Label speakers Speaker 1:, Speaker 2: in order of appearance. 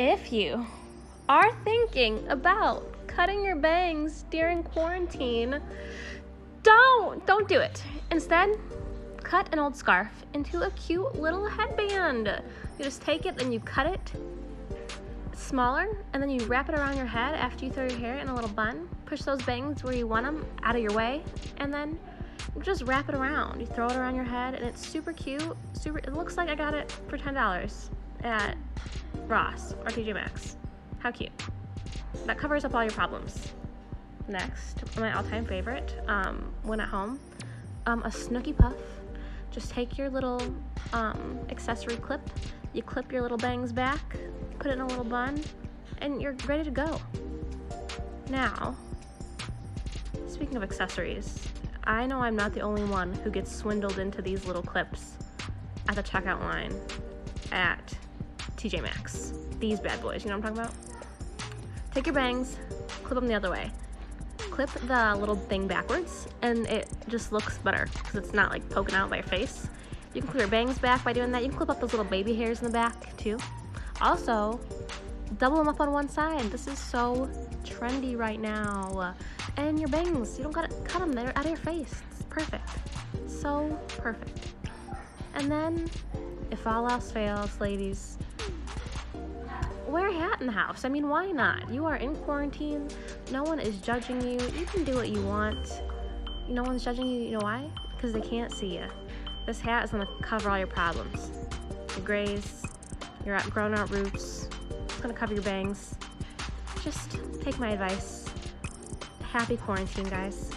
Speaker 1: If you are thinking about cutting your bangs during quarantine, don't do it. Instead, cut an old scarf into a cute little headband. You just take it and you cut it smaller, and then you wrap it around your head after you throw your hair in a little bun. Push those bangs where you want them out of your way, and then just wrap it around. You throw it around your head, and it's super cute. It looks like I got it for $10 at Ross or TJ Maxx. How cute. That covers up all your problems. Next, my all-time favorite, when at home, a Snooki Puff. Just take your little accessory clip, you clip your little bangs back, put it in a little bun, and you're ready to go. Now, speaking of accessories, I know I'm not the only one who gets swindled into these little clips at the checkout line at TJ Maxx. These bad boys, you know what I'm talking about? Take your bangs, clip them the other way. Clip the little thing backwards, and it just looks better because it's not like poking out by your face. You can clip your bangs back by doing that. You can clip up those little baby hairs in the back too. Also, double them up on one side. This is so trendy right now. And your bangs, you don't gotta cut them, they're out of your face. It's perfect. So perfect. And then, if all else fails, ladies, wear a hat in the house. I mean, why not? You are in quarantine. No one is judging you. You can do what you want. No one's judging you. You know why? Because they can't see you. This hat is going to cover all your problems. Your grays, your grown out roots. It's going to cover your bangs. Just take my advice. Happy quarantine, guys.